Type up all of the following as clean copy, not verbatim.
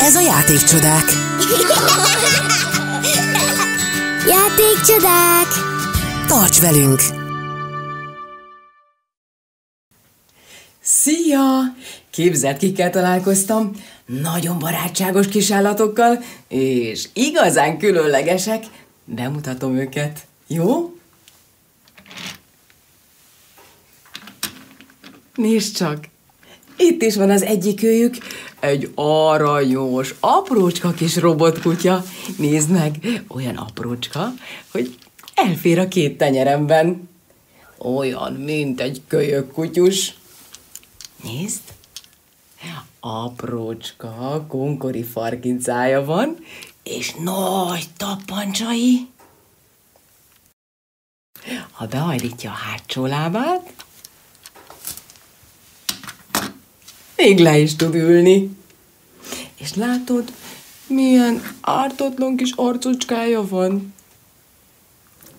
Ez a Játékcsodák. Játékcsodák! Tarts velünk! Szia! Képzeld, kikkel találkoztam? Nagyon barátságos kis állatokkal, és igazán különlegesek. Bemutatom őket, jó? Nézd csak! Itt is van az egyikőjük, egy aranyos, aprócska kis robotkutya. Nézd meg, olyan aprócska, hogy elfér a 2 tenyeremben. Olyan, mint egy kölyökkutyus. Nézd, aprócska, konkori farkincája van, és nagy tappancsai. Ha behajlítja a hátsó lábát, még le is tud ülni. És látod, milyen ártatlan kis arcocskája van.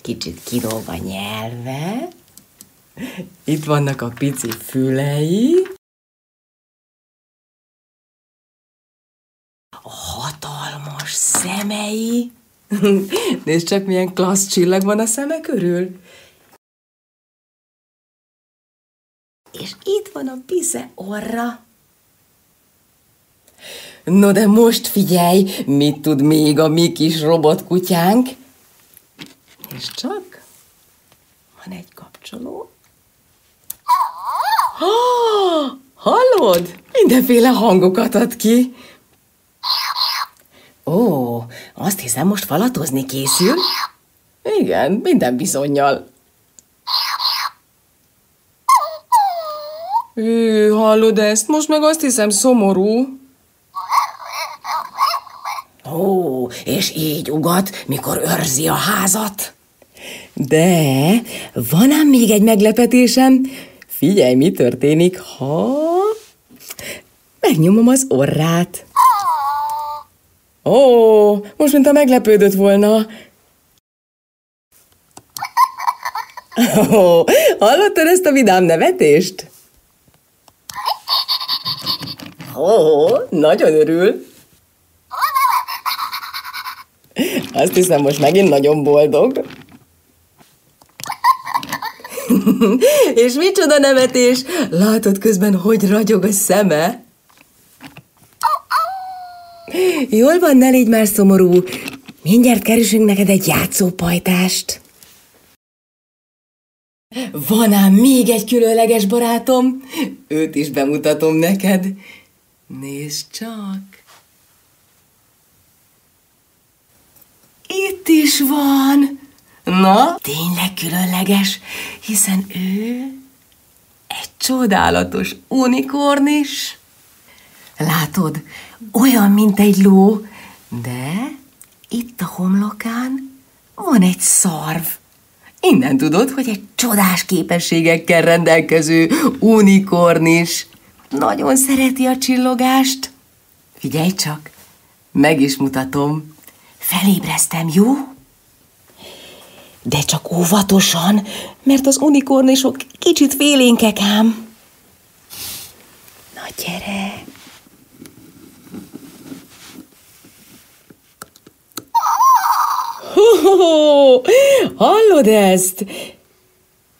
Kicsit kilóg a nyelve. Itt vannak a pici fülei. A hatalmas szemei. Nézd csak, milyen klassz csillag van a szeme körül. És itt van a pisze orra. No de most figyelj, mit tud még a mi kis robotkutyánk. És csak, van egy kapcsoló. Hallod? Mindenféle hangokat ad ki. Ó, azt hiszem, most falatozni készül. Igen, minden bizonnyal. Hallod ezt? Most meg azt hiszem szomorú. Ó, és így ugat, mikor őrzi a házat. De van ám még egy meglepetésem. Figyelj, mi történik, ha megnyomom az orrát. Ó, most mintha meglepődött volna. Ó, hallottad ezt a vidám nevetést? Ó, nagyon örül. Azt hiszem, most megint nagyon boldog. És micsoda nevetés! Látod közben, hogy ragyog a szeme? Jól van, ne légy már szomorú. Mindjárt keresünk neked egy játszópajtást. Van ám még egy különleges barátom. Őt is bemutatom neked. Nézd csak. Itt is van. Na, tényleg különleges, hiszen ő egy csodálatos unikornis. Látod, olyan, mint egy ló, de itt a homlokán van egy szarv. Innen tudod, hogy egy csodás képességekkel rendelkező unikornis. Nagyon szereti a csillogást. Figyelj csak, meg is mutatom. Felébreztem, jó? De csak óvatosan, mert az unikornisok kicsit félénkek ám. Na gyere! Hallod ezt?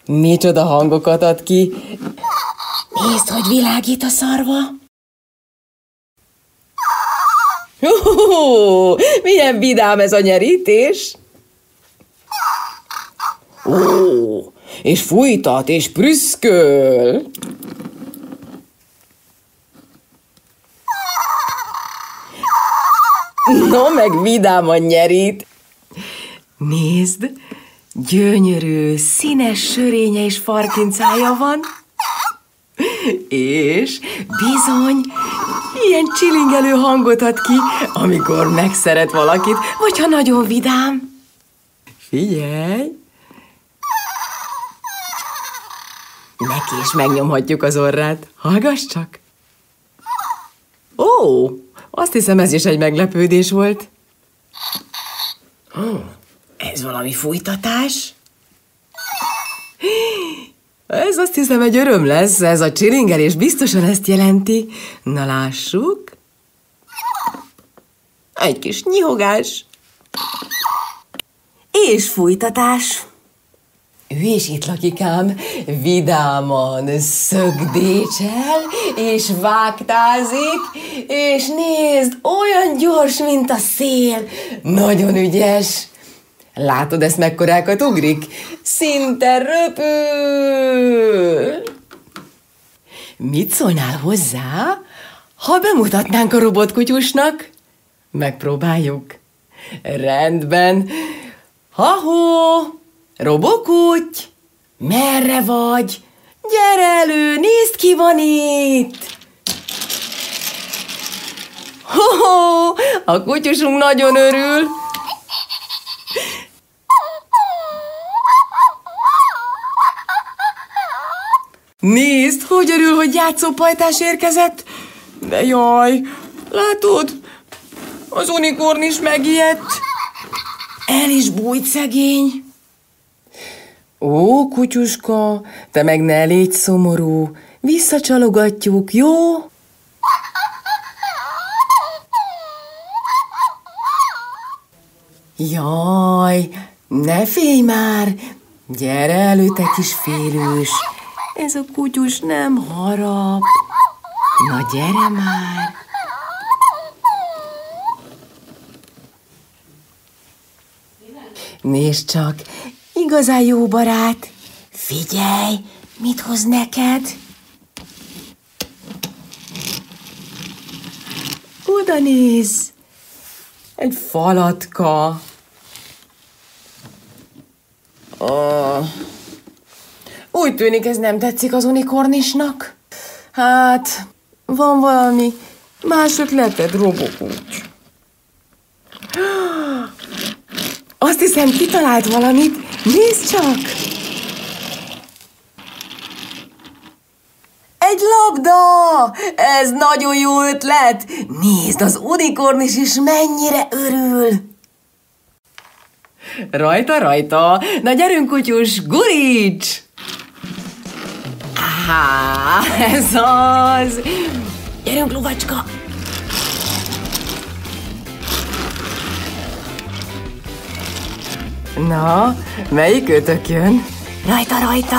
Micsoda hangokat ad ki. Nézd, hogy világít a szarva. Milyen vidám ez a nyerítés. Ó, és fújtat, és prüszköl. No, meg vidáman nyerít. Nézd, gyönyörű, színes sörénye és farkincája van. És bizony, ilyen csilingelő hangot ad ki, amikor megszeret valakit, vagy ha nagyon vidám. Figyelj! Neki is megnyomhatjuk az orrát. Hallgass csak! Ó, azt hiszem, ez is egy meglepődés volt. Ez valami fújtatás? Ez azt hiszem egy öröm lesz, ez a csilingelés biztosan ezt jelenti. Na lássuk. egy kis nyihogás, és fújtatás. ő is itt lakik ám, vidáman szögdécsel, és vágtázik, és nézd, olyan gyors, mint a szél, nagyon ügyes. Látod, ezt mekkorákat ugrik? Szinte röpül. Mit szólnál hozzá, ha bemutatnánk a robotkutyusnak? Megpróbáljuk. Rendben. Ha-hó! Robokuty! Merre vagy? Gyere elő, nézd, ki van itt! Ho-ho! A kutyusunk nagyon örül. Nézd, hogy örül, hogy játszópajtás érkezett. De jaj, látod? Az unikorn is megijedt. El is bújt szegény. Ó, kutyuska, te meg ne légy szomorú. Visszacsalogatjuk, jó? Jaj, ne félj már. Gyere elő, te kis félős. Ez a kutyus nem harap. Na, gyere már. Nézd csak, igazán jó barát. Figyelj, mit hoz neked? Oda nézz. Egy falatka. Úgy tűnik, ez nem tetszik az unikornisnak. Hát, van valami más ötleted, Robokuty? Azt hiszem, kitalált valamit. Nézd csak! Egy labda! Ez nagyon jó ötlet! Nézd, az unikornis is mennyire örül! Rajta, rajta! Na gyerünk, kutyus, guríts! Há, ez az! Gyerünk, lovacska! Na, melyik ötök jön? Rajta, rajta!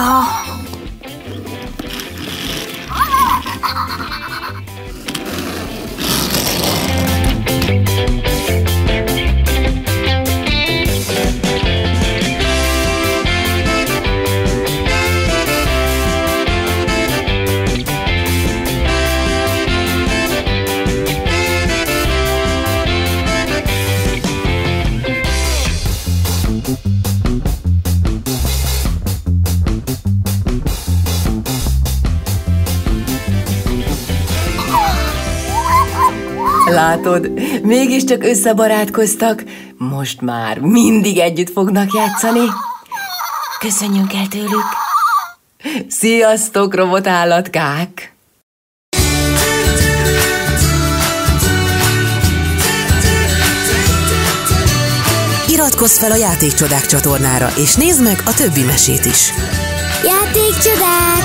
Látod, mégiscsak összebarátkoztak, most már mindig együtt fognak játszani. Köszönjünk el tőlük. Sziasztok, robotállatkák! Iratkozz fel a Játékcsodák csatornára, és nézd meg a többi mesét is. Játékcsodák!